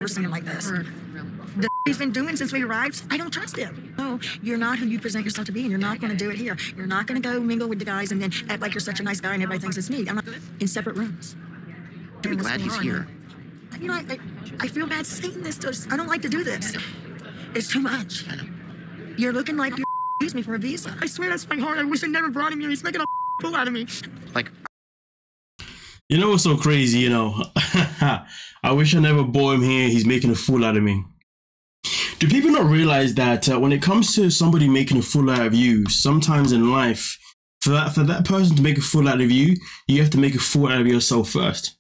seen him like this. The he's been doing since we arrived, I don't trust him. No, you're not who you present yourself to be, and you're not going to do it here. You're not going to go mingle with the guys and then act like you're such a nice guy and everybody thinks it's me. I'm not in separate rooms. I'm glad he's here. You know, I feel bad saying this to us. I don't like to do this. It's too much. You're looking like you used me for a visa. I swear that's my heart. I wish I never brought him here. He's making a fool out of me. Like, you know what's so crazy, you know? I wish I never brought him here. He's making a fool out of me. Do people not realize that when it comes to somebody making a fool out of you, sometimes in life, for that person to make a fool out of you, you have to make a fool out of yourself first.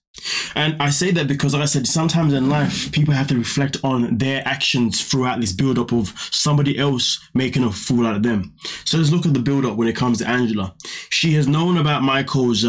And I say that because, like I said, sometimes in life, people have to reflect on their actions throughout this build-up of somebody else making a fool out of them. So let's look at the build-up when it comes to Angela. She has known about Michael's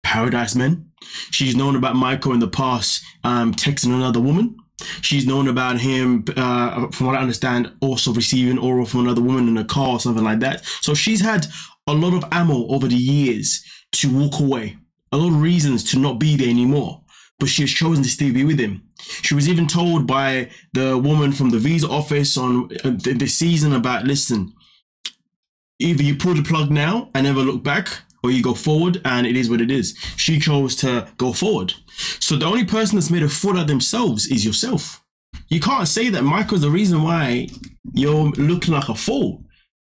paradise men. She's known about Michael in the past texting another woman. She's known about him, from what I understand, also receiving oral from another woman in a car or something like that. So she's had a lot of ammo over the years to walk away. A lot of reasons to not be there anymore, but she has chosen to still be with him. She was even told by the woman from the visa office on this season about, listen, either you pull the plug now and never look back, or you go forward and it is what it is. She chose to go forward. So the only person that's made a fool of themselves is yourself. You can't say that Michael's the reason why you're looking like a fool.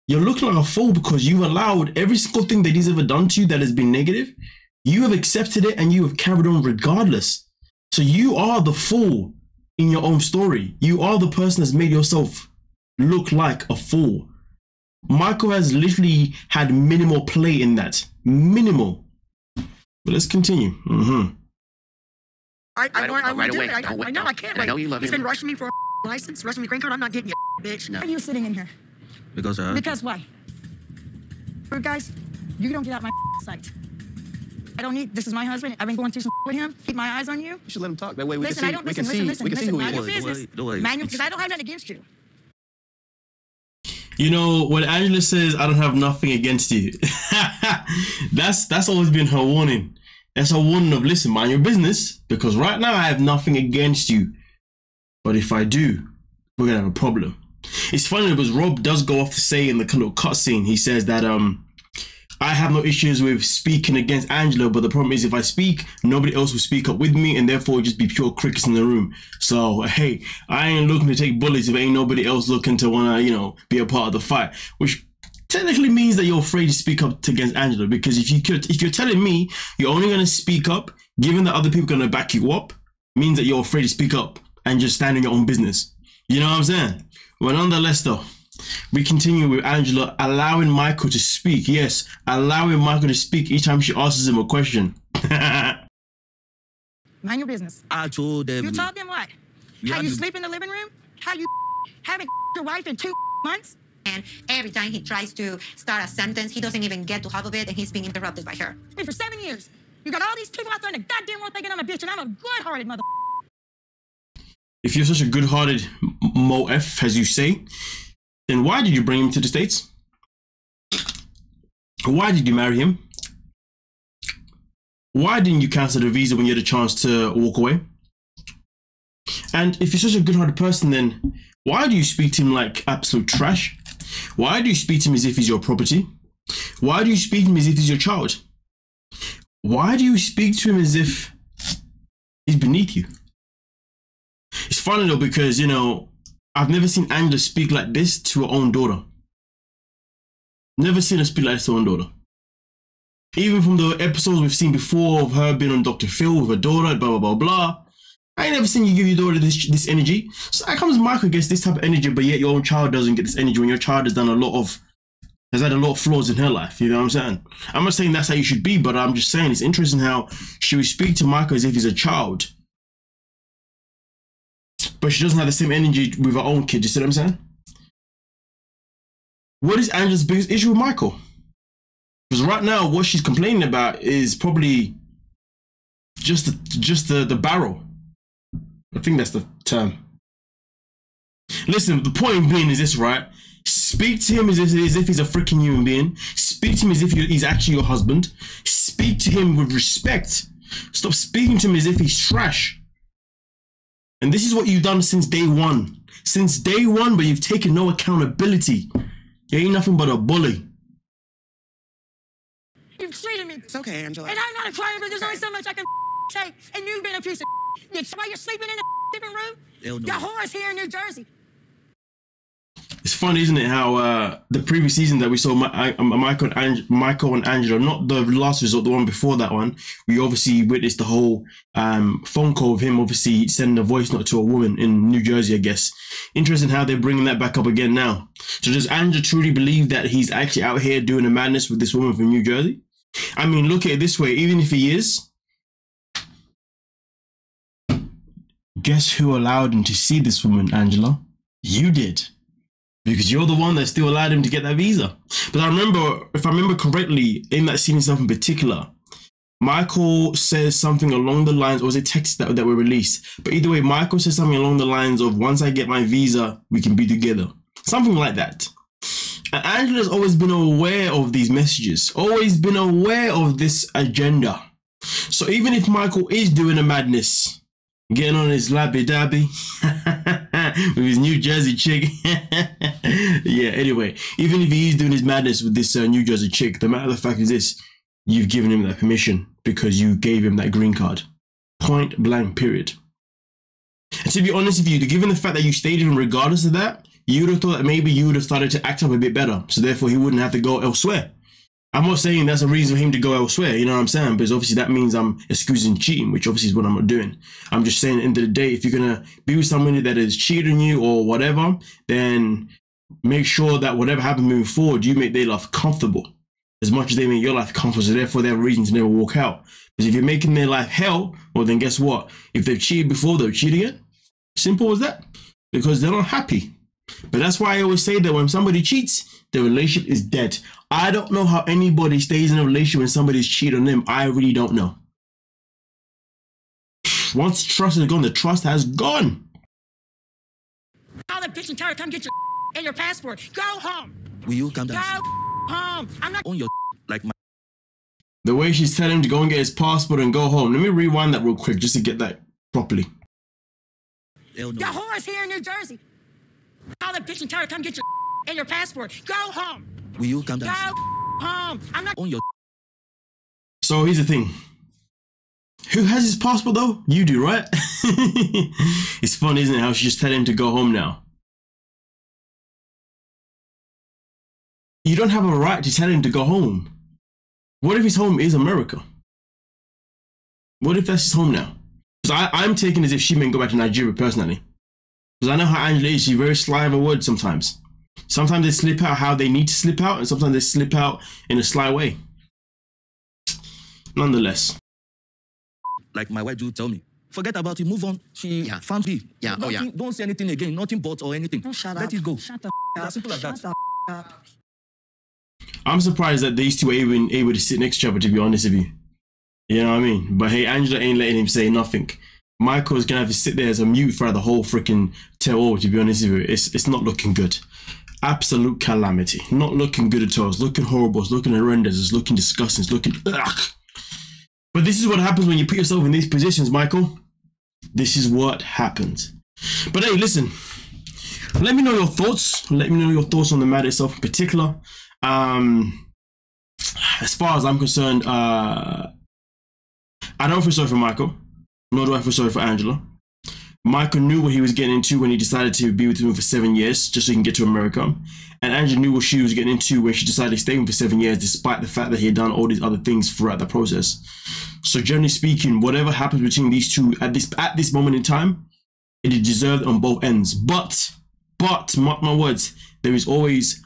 You're looking like a fool because you've allowed every single thing that he's ever done to you that has been negative. You have accepted it and you have carried on regardless. So you are the fool in your own story. You are the person that's made yourself look like a fool. Michael has literally had minimal play in that. Minimal. But let's continue. I right away. I know I can't wait. I know you love him. He's been rushing me for a license, rushing me green card. I'm not getting you, bitch. No. Why are you sitting in here? Because why? Guys, you don't get out my sight. I don't need, this is my husband. I've been going through some with him. Keep my eyes on you. You should let him talk. That way we Listen, can see. We can see who he is. Manual, because I don't have nothing against you. You know, when Angela says, I don't have nothing against you, that's always been her warning. That's a warning of, listen, mind your business, because right now I have nothing against you. But if I do, we're going to have a problem. It's funny because Rob does go off to say in the little cutscene, he says that, I have no issues with speaking against Angela, but the problem is if I speak, nobody else will speak up with me, and therefore it'll just be pure crickets in the room. So, hey, I ain't looking to take bullets if ain't nobody else looking to wanna, you know, be a part of the fight. Which technically means that you're afraid to speak up against Angela, because if you're telling me you're only gonna speak up, given that other people are gonna back you up, means that you're afraid to speak up and just stand in your own business. You know what I'm saying? Well, nonetheless though, we continue with Angela allowing Michael to speak. Yes, allowing Michael to speak each time she asks him a question. Mind your business. I told them. You told them what? How you sleep in the living room? How you haven't your wife in 2 months? And every time he tries to start a sentence, he doesn't even get to half of it, and he's being interrupted by her. And for 7 years, you got all these people out there in the goddamn world thinking I'm a bitch, and I'm a good-hearted mother. If you're such a good-hearted Mo-F, as you say, then why did you bring him to the States? Why did you marry him? Why didn't you cancel the visa when you had a chance to walk away? And if you're such a good-hearted person, then why do you speak to him like absolute trash? Why do you speak to him as if he's your property? Why do you speak to him as if he's your child? Why do you speak to him as if he's beneath you? It's funny though, because, you know, I've never seen Angela speak like this to her own daughter. Never seen her speak like this to her own daughter. Even from the episodes we've seen before of her being on Dr. Phil with her daughter, blah, blah, blah, blah. I ain't never seen you give your daughter this energy. So how comes Michael gets this type of energy, but yet your own child doesn't get this energy when your child has had a lot of flaws in her life, you know what I'm saying? I'm not saying that's how you should be, but I'm just saying it's interesting how she would speak to Michael as if he's a child, but she doesn't have the same energy with her own kid. You see what I'm saying? What is Angela's biggest issue with Michael? Because right now, what she's complaining about is probably just the barrel. I think that's the term. Listen, the point being is this, right? Speak to him as if he's a freaking human being. Speak to him as if he's actually your husband. Speak to him with respect. Stop speaking to him as if he's trash. And this is what you've done since day one. Since day one, but you've taken no accountability. You ain't nothing but a bully. You've treated me. It's okay, Angela. And I'm not a client, but there's only so much I can take. And you've been a piece of shit. Why you're sleeping in a different room? Hell no. Your whore's here in New Jersey. It's funny, isn't it, how the previous season that we saw Michael and Angela, not the last result, the one before that one, we obviously witnessed the whole phone call of him obviously sending a voice note to a woman in New Jersey, I guess. Interesting how they're bringing that back up again now. So does Angela truly believe that he's actually out here doing a madness with this woman from New Jersey? I mean, look at it this way, even if he is, guess who allowed him to see this woman, Angela? You did. Because you're the one that still allowed him to get that visa. But I remember, if I remember correctly, in that scene itself in particular, Michael says something along the lines, or was it texts that were released? But either way, Michael says something along the lines of, once I get my visa, we can be together. Something like that. And Angela's always been aware of these messages, always been aware of this agenda. So even if Michael is doing a madness, getting on his labby-dabby with his New Jersey chick. Yeah, anyway, even if he is doing his madness with this New Jersey chick, the matter of the fact is this, you've given him that permission because you gave him that green card. Point blank, period. And to be honest with you, given the fact that you stayed in regardless of that, you would have thought that maybe you would have started to act up a bit better, so therefore he wouldn't have to go elsewhere. I'm not saying that's a reason for him to go elsewhere, you know what I'm saying? Because obviously that means I'm excusing cheating, which obviously is what I'm not doing. I'm just saying at the end of the day, if you're going to be with somebody that is cheating you or whatever, then make sure that whatever happens moving forward, you make their life comfortable as much as they make your life comfortable. So therefore they have a reason to never walk out. Because if you're making their life hell, well then guess what? If they've cheated before, they'll cheat again. Simple as that. Because they're not happy. But that's why I always say that when somebody cheats, the relationship is dead. I don't know how anybody stays in a relationship when somebody's cheated on them. I really don't know. Once trust is gone, the trust has gone. Call the bitch and tell her come get your and your passport. Go home. Will you calm down? Go home. I'm not On your like my. The way she's telling him to go and get his passport and go home. Let me rewind that real quick just to get that properly. Hell no. Your whore's here in New Jersey. Call the bitch and tell her come get your and your passport. Go home. Will you calm down? Go home. I'm not On your. So here's the thing. Who has his passport though? You do, right? It's funny, isn't it, how she just telling him to go home now. You don't have a right to tell him to go home. What if his home is America? What if that's his home now? Because I'm taking as if she may go back to Nigeria personally. Because I know how Angela is, she's very sly of a word sometimes. Sometimes they slip out how they need to slip out, and sometimes they slip out in a sly way. Nonetheless. Like my wife do tell me. Forget about it, move on. She found me. Yeah, Nothing, oh yeah. Don't say anything again, nothing but or anything. Oh, shut Let up. it go. Shut the As up. simple as that. Shut the up. I'm surprised that these two are even able to sit next to each other, to be honest with you. You know what I mean? But hey, Angela ain't letting him say nothing. Michael's gonna have to sit there as a mute throughout the whole freaking tell-all, to be honest with you. It's not looking good. Absolute calamity. Not looking good at all. It's looking horrible. It's looking horrendous. It's looking disgusting. It's looking ugh. But this is what happens when you put yourself in these positions, Michael. This is what happens. But hey, listen. Let me know your thoughts. Let me know your thoughts on the matter itself in particular. As far as I'm concerned, I don't feel sorry for Michael. Nor do I feel sorry for Angela. Michael knew what he was getting into when he decided to be with him for 7 years, just so he can get to America. And Angela knew what she was getting into when she decided to stay with him for 7 years, despite the fact that he had done all these other things throughout the process. So generally speaking, whatever happens between these two at this moment in time, it is deserved on both ends. But, mark my words, there is always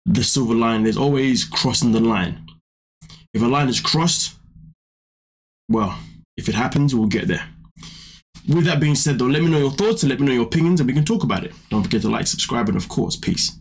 the silver line. There's always crossing the line. If a line is crossed, well, if it happens, we'll get there. With that being said though, let me know your thoughts and let me know your opinions and we can talk about it. Don't forget to like, subscribe, and of course, peace.